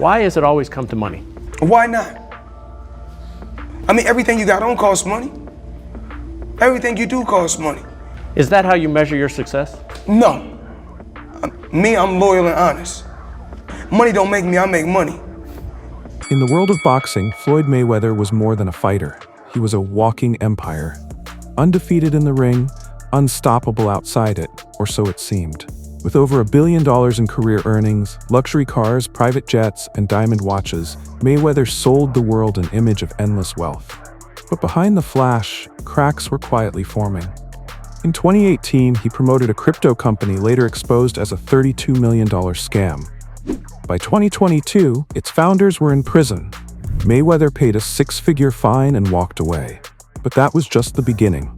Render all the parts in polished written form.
Why has it always come to money? Why not? I mean, everything you got on costs money. Everything you do costs money. Is that how you measure your success? No. I'm loyal and honest. Money don't make me, I make money. In the world of boxing, Floyd Mayweather was more than a fighter. He was a walking empire. Undefeated in the ring, unstoppable outside it, or so it seemed. With over $1 billion in career earnings, luxury cars, private jets, and diamond watches, Mayweather sold the world an image of endless wealth. But behind the flash, cracks were quietly forming. In 2018, he promoted a crypto company later exposed as a $32 million scam. By 2022, its founders were in prison. Mayweather paid a six-figure fine and walked away. But that was just the beginning.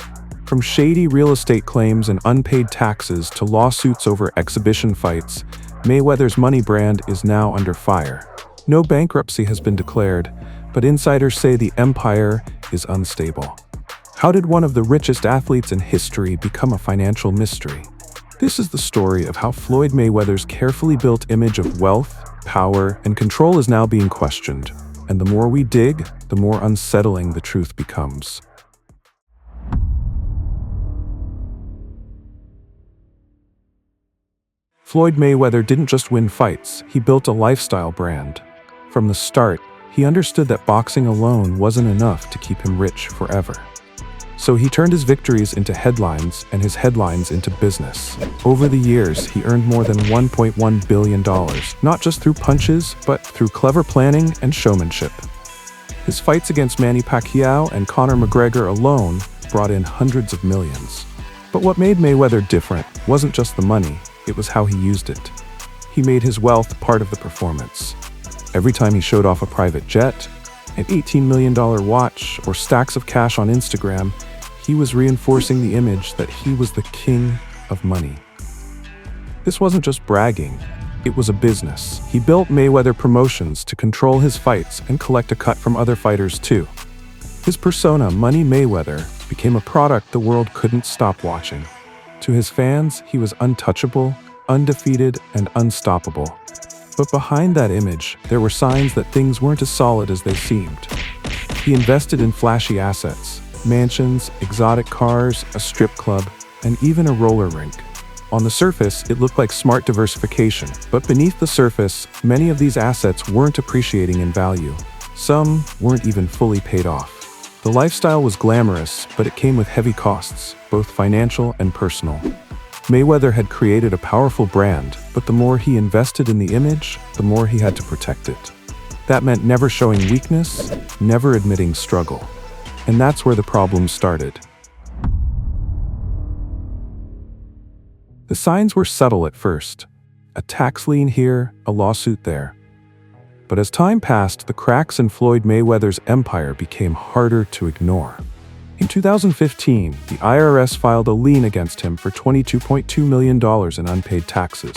From shady real estate claims and unpaid taxes to lawsuits over exhibition fights, Mayweather's money brand is now under fire. No bankruptcy has been declared, but insiders say the empire is unstable. How did one of the richest athletes in history become a financial mystery? This is the story of how Floyd Mayweather's carefully built image of wealth, power, and control is now being questioned. And the more we dig, the more unsettling the truth becomes. Floyd Mayweather didn't just win fights, he built a lifestyle brand. From the start, he understood that boxing alone wasn't enough to keep him rich forever. So he turned his victories into headlines and his headlines into business. Over the years, he earned more than $1.1 billion, not just through punches, but through clever planning and showmanship. His fights against Manny Pacquiao and Conor McGregor alone brought in hundreds of millions. But what made Mayweather different wasn't just the money, it was how he used it. He made his wealth part of the performance. Every time he showed off a private jet, an $18 million watch, or stacks of cash on Instagram, he was reinforcing the image that he was the king of money. This wasn't just bragging, it was a business. He built Mayweather Promotions to control his fights and collect a cut from other fighters too. His persona, Money Mayweather, became a product the world couldn't stop watching. To his fans, he was untouchable, undefeated, and unstoppable. But behind that image, there were signs that things weren't as solid as they seemed. He invested in flashy assets, mansions, exotic cars, a strip club, and even a roller rink. On the surface, it looked like smart diversification, but beneath the surface, many of these assets weren't appreciating in value. Some weren't even fully paid off. The lifestyle was glamorous, but it came with heavy costs, both financial and personal. Mayweather had created a powerful brand, but the more he invested in the image, the more he had to protect it. That meant never showing weakness, never admitting struggle. And that's where the problem started. The signs were subtle at first. A tax lien here, a lawsuit there. But as time passed, the cracks in Floyd Mayweather's empire became harder to ignore. In 2015, the IRS filed a lien against him for $22.2 million in unpaid taxes.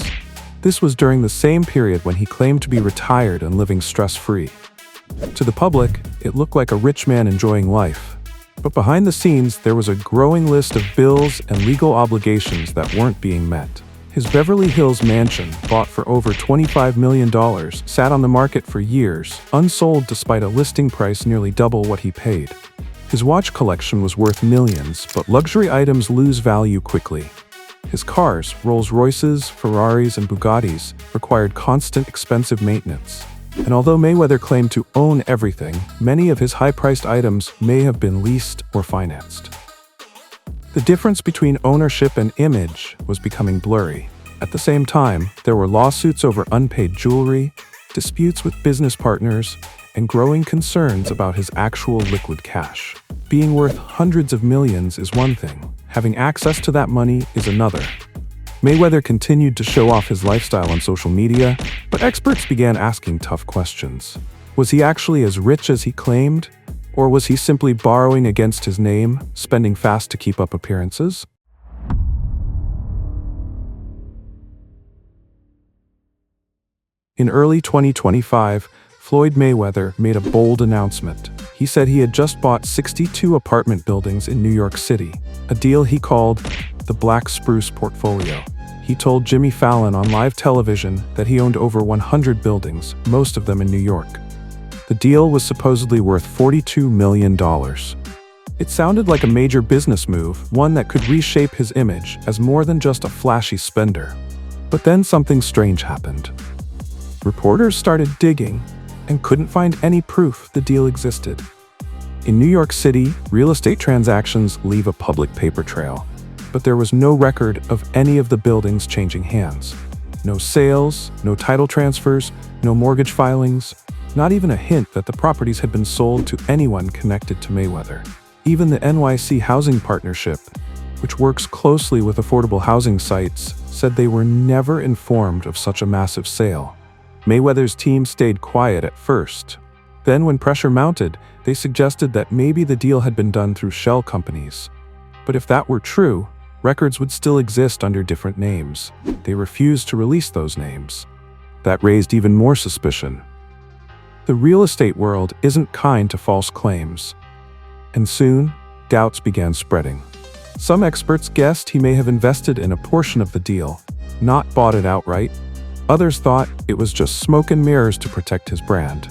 This was during the same period when he claimed to be retired and living stress-free. To the public, it looked like a rich man enjoying life. But behind the scenes, there was a growing list of bills and legal obligations that weren't being met. His Beverly Hills mansion, bought for over $25 million, sat on the market for years, unsold despite a listing price nearly double what he paid. His watch collection was worth millions, but luxury items lose value quickly. His cars, Rolls-Royces, Ferraris, and Bugattis, required constant, expensive maintenance. And although Mayweather claimed to own everything, many of his high-priced items may have been leased or financed. The difference between ownership and image was becoming blurry. At the same time, there were lawsuits over unpaid jewelry, disputes with business partners, and growing concerns about his actual liquid cash. Being worth hundreds of millions is one thing. Having access to that money is another. Mayweather continued to show off his lifestyle on social media, but experts began asking tough questions. Was he actually as rich as he claimed? Or was he simply borrowing against his name, spending fast to keep up appearances? In early 2025, Floyd Mayweather made a bold announcement. He said he had just bought 62 apartment buildings in New York City, a deal he called the Black Spruce portfolio. He he told Jimmy Fallon on live television that he owned over 100 buildings, most of them in New York. The deal was supposedly worth $42 million. It sounded like a major business move, one that could reshape his image as more than just a flashy spender. But then something strange happened. Reporters started digging and couldn't find any proof the deal existed. In New York City, real estate transactions leave a public paper trail, but there was no record of any of the buildings changing hands. No sales, no title transfers, no mortgage filings, not even a hint that the properties had been sold to anyone connected to Mayweather. Even the NYC Housing Partnership, which works closely with affordable housing sites, said they were never informed of such a massive sale. Mayweather's team stayed quiet at first. Then, when pressure mounted, they suggested that maybe the deal had been done through shell companies. But if that were true, records would still exist under different names. They refused to release those names. That raised even more suspicion. The real estate world isn't kind to false claims. And soon, doubts began spreading. Some experts guessed he may have invested in a portion of the deal, not bought it outright. Others thought it was just smoke and mirrors to protect his brand.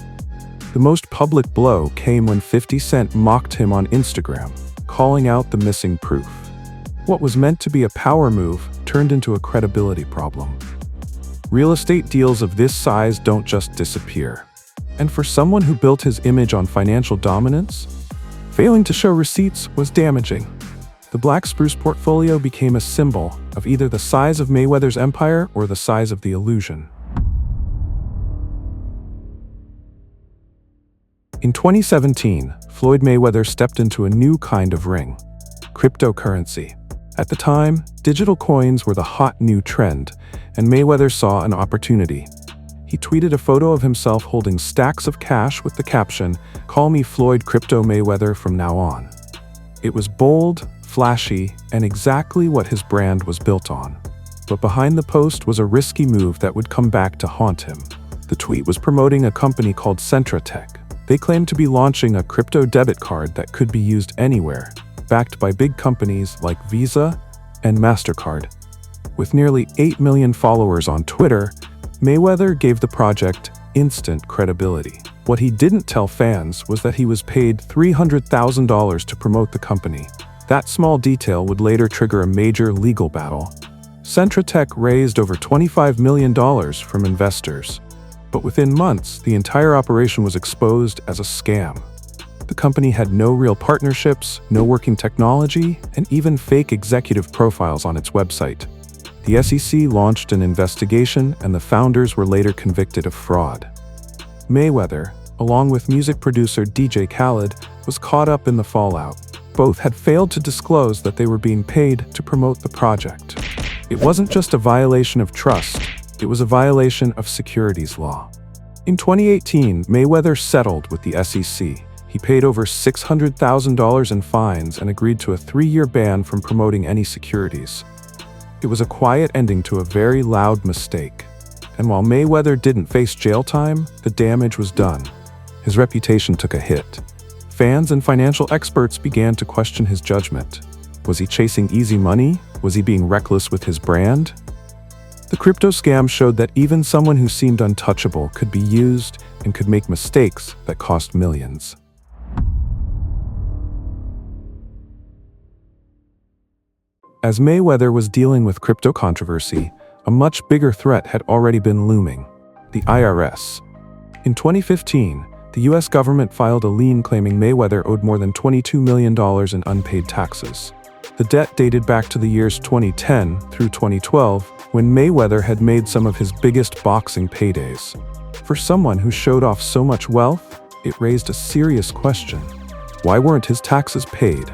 The most public blow came when 50 Cent mocked him on Instagram, calling out the missing proof. What was meant to be a power move turned into a credibility problem. Real estate deals of this size don't just disappear. And for someone who built his image on financial dominance, failing to show receipts was damaging. The Black Spruce portfolio became a symbol of either the size of Mayweather's empire or the size of the illusion. In 2017, Floyd Mayweather stepped into a new kind of ring: cryptocurrency. At the time, digital coins were the hot new trend, and Mayweather saw an opportunity. He tweeted a photo of himself holding stacks of cash with the caption, "Call me Floyd Crypto Mayweather from now on." It was bold, flashy, and exactly what his brand was built on. But behind the post was a risky move that would come back to haunt him. The tweet was promoting a company called Centratech. They claimed to be launching a crypto debit card that could be used anywhere, backed by big companies like Visa and MasterCard. With nearly 8 million followers on Twitter, Mayweather gave the project instant credibility. What he didn't tell fans was that he was paid $300,000 to promote the company. That small detail would later trigger a major legal battle. Centratech raised over $25 million from investors. But within months, the entire operation was exposed as a scam. The company had no real partnerships, no working technology, and even fake executive profiles on its website. The SEC launched an investigation, and the founders were later convicted of fraud. Mayweather, along with music producer DJ Khaled, was caught up in the fallout. Both had failed to disclose that they were being paid to promote the project. It wasn't just a violation of trust, it was a violation of securities law. In 2018, Mayweather settled with the SEC. He paid over $600,000 in fines and agreed to a 3-year ban from promoting any securities. It was a quiet ending to a very loud mistake. And while Mayweather didn't face jail time, the damage was done. His reputation took a hit. Fans and financial experts began to question his judgment. Was he chasing easy money? Was he being reckless with his brand? The crypto scam showed that even someone who seemed untouchable could be used and could make mistakes that cost millions. As Mayweather was dealing with crypto controversy, a much bigger threat had already been looming: the IRS. In 2015, the US government filed a lien claiming Mayweather owed more than $22 million in unpaid taxes. The debt dated back to the years 2010 through 2012, when Mayweather had made some of his biggest boxing paydays. For someone who showed off so much wealth, it raised a serious question. Why weren't his taxes paid?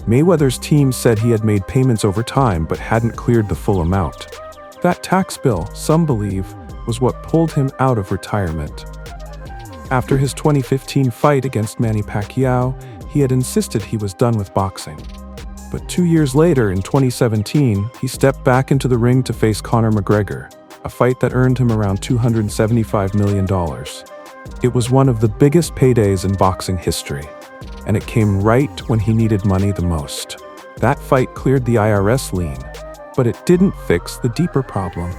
Mayweather's team said he had made payments over time but hadn't cleared the full amount. That tax bill, some believe, was what pulled him out of retirement. After his 2015 fight against Manny Pacquiao, he had insisted he was done with boxing. But 2 years later, in 2017, he stepped back into the ring to face Conor McGregor, a fight that earned him around $275 million. It was one of the biggest paydays in boxing history, and it came right when he needed money the most. That fight cleared the IRS lien, But it didn't fix the deeper problem.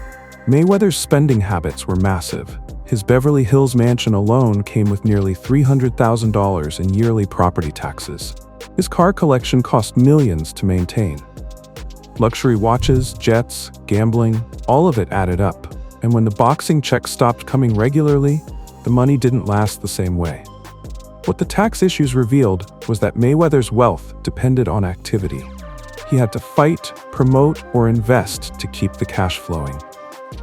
Mayweather's spending habits were massive. His Beverly Hills mansion alone came with nearly $300,000 in yearly property taxes. His car collection cost millions to maintain. Luxury watches, jets, gambling, all of it added up. And when the boxing checks stopped coming regularly, the money didn't last the same way. What the tax issues revealed was that Mayweather's wealth depended on activity. He had to fight, promote, or invest to keep the cash flowing.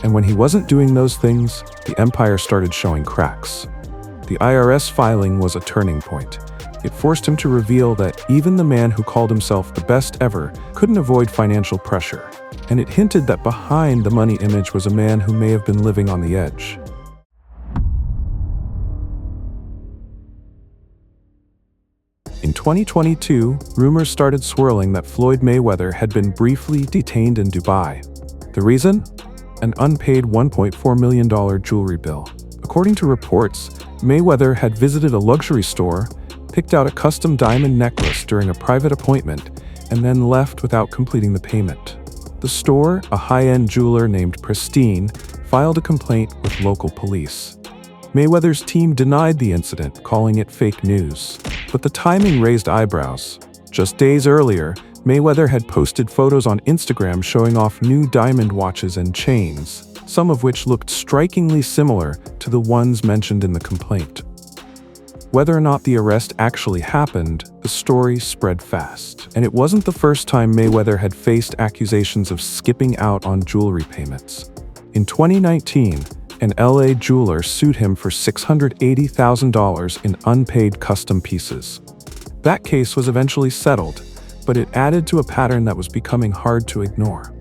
And when he wasn't doing those things, the empire started showing cracks. The IRS filing was a turning point. It forced him to reveal that even the man who called himself the best ever couldn't avoid financial pressure. And it hinted that behind the money image was a man who may have been living on the edge. In 2022, rumors started swirling that Floyd Mayweather had been briefly detained in Dubai. The reason? An unpaid $1.4 million jewelry bill. According to reports, Mayweather had visited a luxury store, picked out a custom diamond necklace during a private appointment, and then left without completing the payment. The store, a high-end jeweler named Pristine, filed a complaint with local police. Mayweather's team denied the incident, calling it fake news. But the timing raised eyebrows. Just days earlier, Mayweather had posted photos on Instagram showing off new diamond watches and chains, some of which looked strikingly similar to the ones mentioned in the complaint. Whether or not the arrest actually happened, the story spread fast. And it wasn't the first time Mayweather had faced accusations of skipping out on jewelry payments. In 2019, an LA jeweler sued him for $680,000 in unpaid custom pieces. That case was eventually settled, but it added to a pattern that was becoming hard to ignore.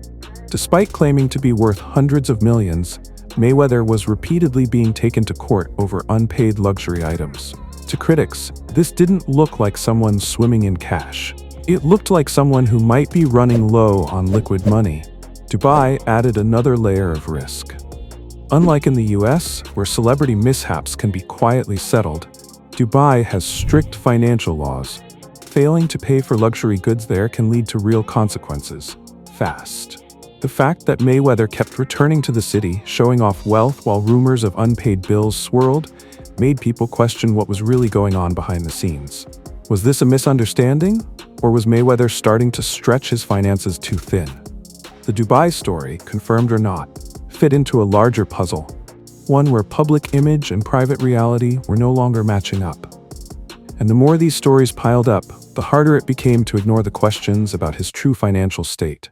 Despite claiming to be worth hundreds of millions, Mayweather was repeatedly being taken to court over unpaid luxury items. To critics, this didn't look like someone swimming in cash. It looked like someone who might be running low on liquid money. Dubai added another layer of risk. Unlike in the US, where celebrity mishaps can be quietly settled, Dubai has strict financial laws. Failing to pay for luxury goods there can lead to real consequences, fast. The fact that Mayweather kept returning to the city, showing off wealth while rumors of unpaid bills swirled, made people question what was really going on behind the scenes. Was this a misunderstanding, or was Mayweather starting to stretch his finances too thin? The Dubai story, confirmed or not, fit into a larger puzzle, one where public image and private reality were no longer matching up. And the more these stories piled up, the harder it became to ignore the questions about his true financial state.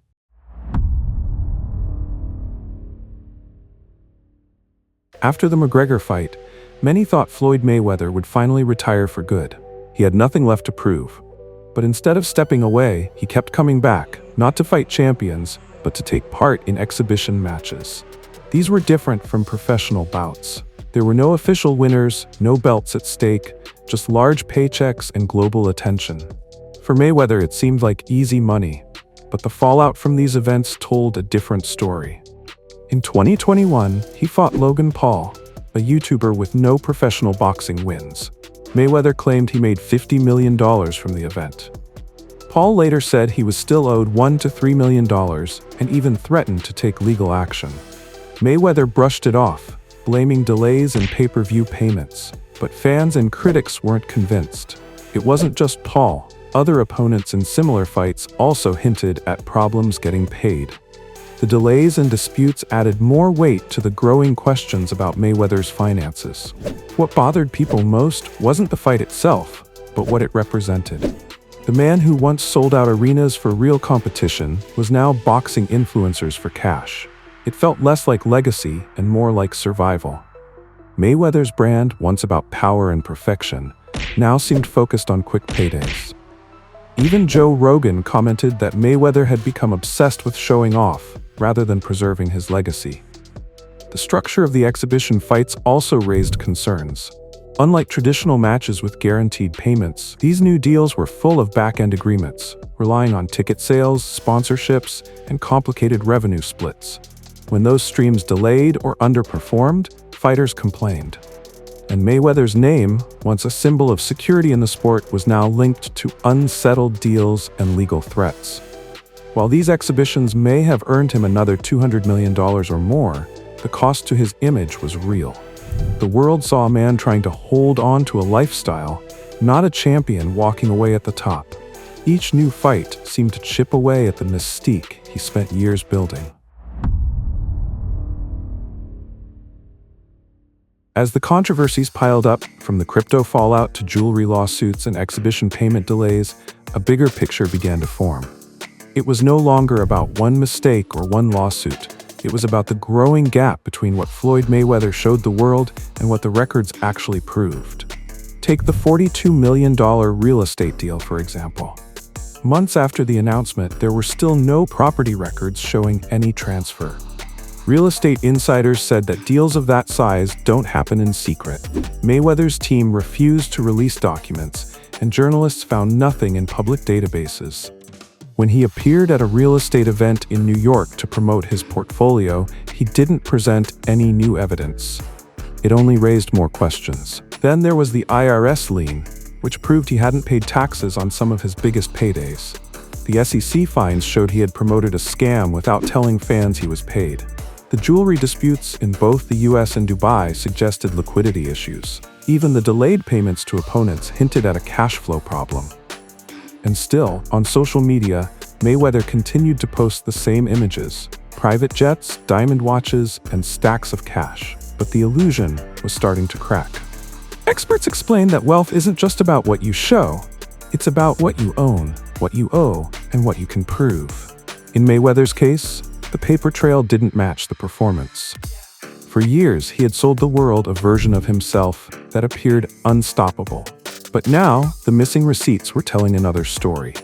After the McGregor fight, many thought Floyd Mayweather would finally retire for good. He had nothing left to prove. But instead of stepping away, he kept coming back, not to fight champions, but to take part in exhibition matches. These were different from professional bouts. There were no official winners, no belts at stake, just large paychecks and global attention. For Mayweather, it seemed like easy money, but the fallout from these events told a different story. In 2021, he fought Logan Paul, a YouTuber with no professional boxing wins. Mayweather claimed he made $50 million from the event. Paul later said he was still owed $1 to $3 million and even threatened to take legal action. Mayweather brushed it off, blaming delays in pay-per-view payments. But fans and critics weren't convinced. It wasn't just Paul. Other opponents in similar fights also hinted at problems getting paid. The delays and disputes added more weight to the growing questions about Mayweather's finances. What bothered people most wasn't the fight itself, but what it represented. The man who once sold out arenas for real competition was now boxing influencers for cash. It felt less like legacy and more like survival. Mayweather's brand, once about power and perfection, now seemed focused on quick paydays. Even Joe Rogan commented that Mayweather had become obsessed with showing off, rather than preserving his legacy. The structure of the exhibition fights also raised concerns. Unlike traditional matches with guaranteed payments, these new deals were full of back-end agreements, relying on ticket sales, sponsorships, and complicated revenue splits. When those streams delayed or underperformed, fighters complained. And Mayweather's name, once a symbol of security in the sport, was now linked to unsettled deals and legal threats. While these exhibitions may have earned him another $200 million or more, the cost to his image was real. The world saw a man trying to hold on to a lifestyle, not a champion walking away at the top. Each new fight seemed to chip away at the mystique he spent years building. As the controversies piled up, from the crypto fallout to jewelry lawsuits and exhibition payment delays, a bigger picture began to form. It was no longer about one mistake or one lawsuit. It was about the growing gap between what Floyd Mayweather showed the world and what the records actually proved. Take the $42 million real estate deal, for example. Months after the announcement, there were still no property records showing any transfer. Real estate insiders said that deals of that size don't happen in secret. Mayweather's team refused to release documents, and journalists found nothing in public databases. When he appeared at a real estate event in New York to promote his portfolio, he didn't present any new evidence. It only raised more questions. Then there was the IRS lien, which proved he hadn't paid taxes on some of his biggest paydays. The SEC fines showed he had promoted a scam without telling fans he was paid. The jewelry disputes in both the US and Dubai suggested liquidity issues. Even the delayed payments to opponents hinted at a cash flow problem. And still, on social media, Mayweather continued to post the same images: private jets, diamond watches, and stacks of cash. But the illusion was starting to crack. Experts explain that wealth isn't just about what you show, it's about what you own, what you owe, and what you can prove. In Mayweather's case, the paper trail didn't match the performance. For years, he had sold the world a version of himself that appeared unstoppable. But now, the missing receipts were telling another story.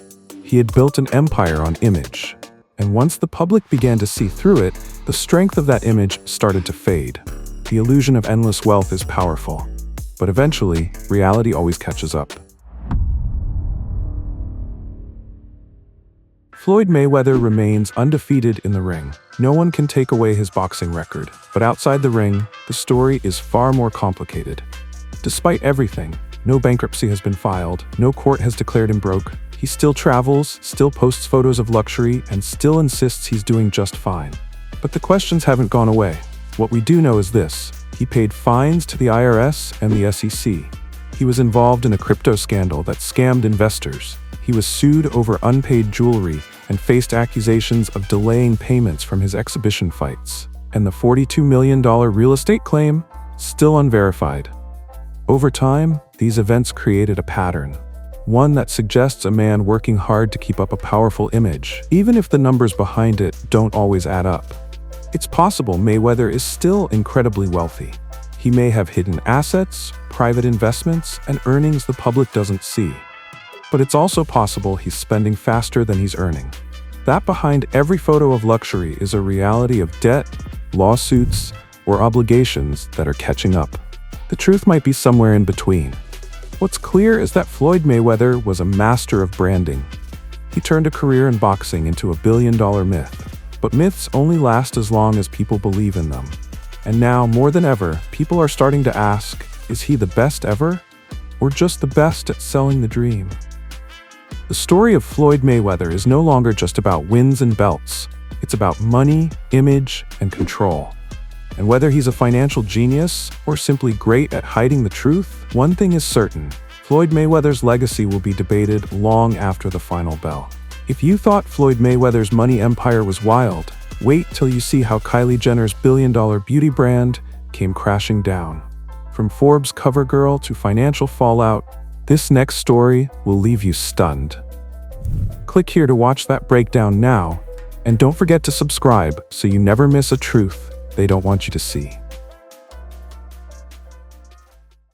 He had built an empire on image, and once the public began to see through it, the strength of that image started to fade. The illusion of endless wealth is powerful, but eventually, reality always catches up. Floyd Mayweather remains undefeated in the ring. No one can take away his boxing record, but outside the ring, the story is far more complicated. Despite everything, no bankruptcy has been filed, no court has declared him broke. He still travels, still posts photos of luxury, and still insists he's doing just fine. But the questions haven't gone away. What we do know is this: he paid fines to the IRS and the SEC. He was involved in a crypto scandal that scammed investors. He was sued over unpaid jewelry and faced accusations of delaying payments from his exhibition fights. And the $42 million real estate claim? Still unverified. Over time, these events created a pattern. One that suggests a man working hard to keep up a powerful image, even if the numbers behind it don't always add up. It's possible Mayweather is still incredibly wealthy. He may have hidden assets, private investments, and earnings the public doesn't see. But it's also possible he's spending faster than he's earning. That behind every photo of luxury is a reality of debt, lawsuits, or obligations that are catching up. The truth might be somewhere in between. What's clear is that Floyd Mayweather was a master of branding. He turned a career in boxing into a billion-dollar myth. But myths only last as long as people believe in them. And now, more than ever, people are starting to ask, is he the best ever? Or just the best at selling the dream? The story of Floyd Mayweather is no longer just about wins and belts. It's about money, image, and control. And whether he's a financial genius or simply great at hiding the truth, one thing is certain: Floyd Mayweather's legacy will be debated long after the final bell. If you thought Floyd Mayweather's money empire was wild, wait till you see how Kylie Jenner's billion-dollar beauty brand came crashing down. From Forbes cover girl to financial fallout, this next story will leave you stunned. Click here to watch that breakdown now, and don't forget to subscribe so you never miss a truth they don't want you to see.